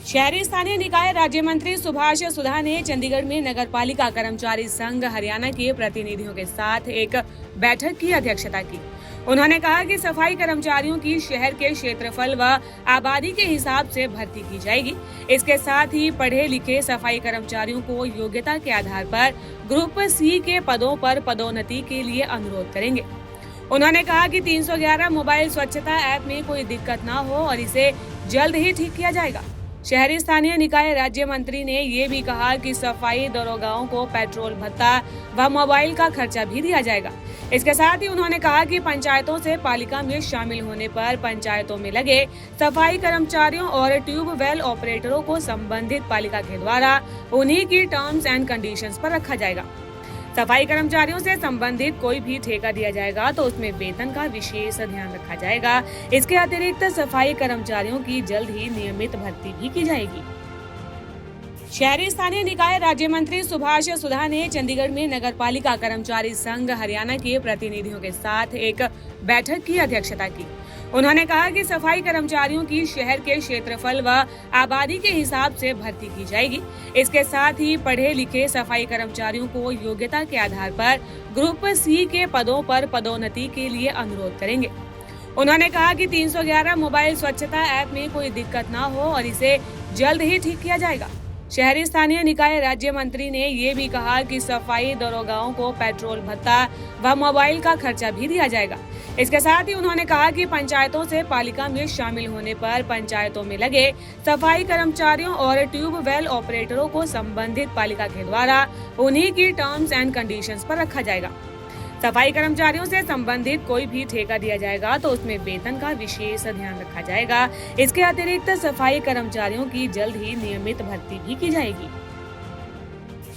शहरी स्थानीय निकाय राज्य मंत्री सुभाष सुधा ने चंडीगढ़ में नगरपालिका कर्मचारी संघ हरियाणा के प्रतिनिधियों के साथ एक बैठक की अध्यक्षता की। उन्होंने कहा कि सफाई कर्मचारियों की शहर के क्षेत्रफल व आबादी के हिसाब से भर्ती की जाएगी। इसके साथ ही पढ़े लिखे सफाई कर्मचारियों को योग्यता के आधार पर ग्रुप सी के पदों पर पदोन्नति के लिए अनुरोध करेंगे। उन्होंने कहा कि 311 मोबाइल स्वच्छता ऐप में कोई दिक्कत न हो और इसे जल्द ही ठीक किया जाएगा। शहरी स्थानीय निकाय राज्य मंत्री ने ये भी कहा कि सफाई दरोगाओं को पेट्रोल भत्ता व मोबाइल का खर्चा भी दिया जाएगा। इसके साथ ही उन्होंने कहा कि पंचायतों से पालिका में शामिल होने पर पंचायतों में लगे सफाई कर्मचारियों और ट्यूबवेल ऑपरेटरों को संबंधित पालिका के द्वारा उन्हीं की टर्म्स एंड कंडीशंस पर रखा जाएगा। सफाई कर्मचारियों से संबंधित कोई भी ठेका दिया जाएगा तो उसमें वेतन का विशेष ध्यान रखा जाएगा। इसके अतिरिक्त सफाई कर्मचारियों की जल्द ही नियमित भर्ती भी की जाएगी। शहरी स्थानीय निकाय राज्य मंत्री सुभाष सुधा ने चंडीगढ़ में नगरपालिका कर्मचारी संघ हरियाणा के प्रतिनिधियों के साथ एक बैठक की अध्यक्षता की। उन्होंने कहा कि सफाई कर्मचारियों की शहर के क्षेत्रफल व आबादी के हिसाब से भर्ती की जाएगी। इसके साथ ही पढ़े लिखे सफाई कर्मचारियों को योग्यता के आधार पर ग्रुप सी के पदों पर पदोन्नति के लिए अनुरोध करेंगे। उन्होंने कहा कि 311 मोबाइल स्वच्छता ऐप में कोई दिक्कत न हो और इसे जल्द ही ठीक किया जाएगा। शहरी स्थानीय निकाय राज्य मंत्री ने ये भी कहा कि सफाई दरोगाओं को पेट्रोल भत्ता व मोबाइल का खर्चा भी दिया जाएगा। इसके साथ ही उन्होंने कहा कि पंचायतों से पालिका में शामिल होने पर पंचायतों में लगे सफाई कर्मचारियों और ट्यूबवेल ऑपरेटरों को संबंधित पालिका के द्वारा उन्हीं की टर्म्स एंड कंडीशंस पर रखा जाएगा। सफाई कर्मचारियों से संबंधित कोई भी ठेका दिया जाएगा तो उसमें वेतन का विशेष ध्यान रखा जाएगा। इसके अतिरिक्त सफाई कर्मचारियों की जल्द ही नियमित भर्ती भी की जाएगी।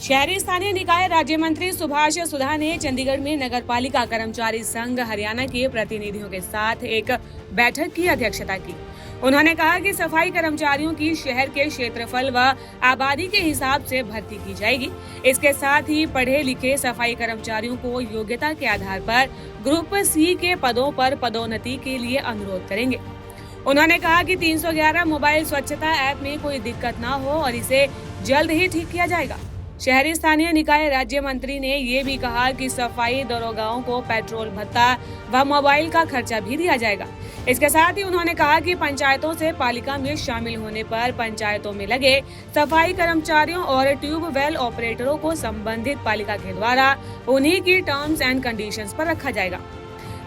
शहरी स्थानीय निकाय राज्य मंत्री सुभाष सुधा ने चंडीगढ़ में नगरपालिका कर्मचारी संघ हरियाणा के प्रतिनिधियों के साथ एक बैठक की अध्यक्षता की। उन्होंने कहा कि सफाई कर्मचारियों की शहर के क्षेत्रफल व आबादी के हिसाब से भर्ती की जाएगी। इसके साथ ही पढ़े लिखे सफाई कर्मचारियों को योग्यता के आधार पर ग्रुप सी के पदों पर पदोन्नति के लिए अनुरोध करेंगे। उन्होंने कहा कि 311 मोबाइल स्वच्छता ऐप में कोई दिक्कत न हो और इसे जल्द ही ठीक किया जाएगा। शहरी स्थानीय निकाय राज्य मंत्री ने ये भी कहा कि सफाई दरोगाओं को पेट्रोल भत्ता व मोबाइल का खर्चा भी दिया जाएगा। इसके साथ ही उन्होंने कहा कि पंचायतों से पालिका में शामिल होने पर पंचायतों में लगे सफाई कर्मचारियों और ट्यूबवेल ऑपरेटरों को संबंधित पालिका के द्वारा उन्हीं की टर्म्स एंड कंडीशंस पर रखा जाएगा।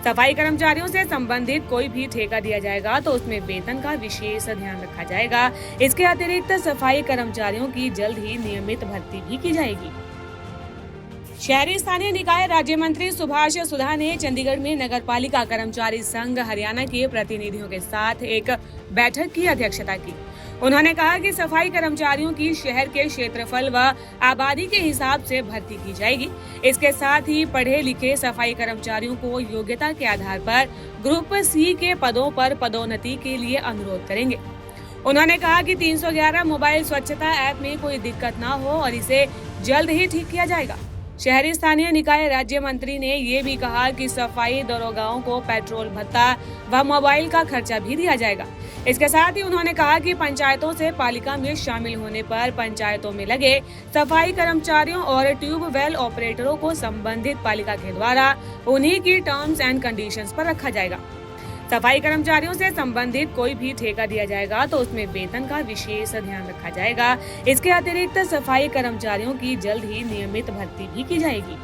सफाई कर्मचारियों से संबंधित कोई भी ठेका दिया जाएगा तो उसमें वेतन का विशेष ध्यान रखा जाएगा। इसके अतिरिक्त सफाई कर्मचारियों की जल्द ही नियमित भर्ती भी की जाएगी। शहरी स्थानीय निकाय राज्य मंत्री सुभाष सुधा ने चंडीगढ़ में नगरपालिका कर्मचारी संघ हरियाणा के प्रतिनिधियों के साथ एक बैठक की अध्यक्षता की। उन्होंने कहा कि सफाई कर्मचारियों की शहर के क्षेत्रफल व आबादी के हिसाब से भर्ती की जाएगी। इसके साथ ही पढ़े लिखे सफाई कर्मचारियों को योग्यता के आधार पर ग्रुप सी के पदों पर पदोन्नति के लिए अनुरोध करेंगे। उन्होंने कहा कि 311 मोबाइल स्वच्छता ऐप में कोई दिक्कत न हो और इसे जल्द ही ठीक किया जाएगा। शहरी स्थानीय निकाय राज्य मंत्री ने ये भी कहा कि सफाई दरोगाओं को पेट्रोल भत्ता व मोबाइल का खर्चा भी दिया जाएगा। इसके साथ ही उन्होंने कहा कि पंचायतों से पालिका में शामिल होने पर पंचायतों में लगे सफाई कर्मचारियों और ट्यूबवेल ऑपरेटरों को संबंधित पालिका के द्वारा उन्हीं की टर्म्स एंड कंडीशंस पर रखा जाएगा। सफाई कर्मचारियों से संबंधित कोई भी ठेका दिया जाएगा तो उसमें वेतन का विशेष ध्यान रखा जाएगा। इसके अतिरिक्त सफाई कर्मचारियों की जल्द ही नियमित भर्ती भी की जाएगी।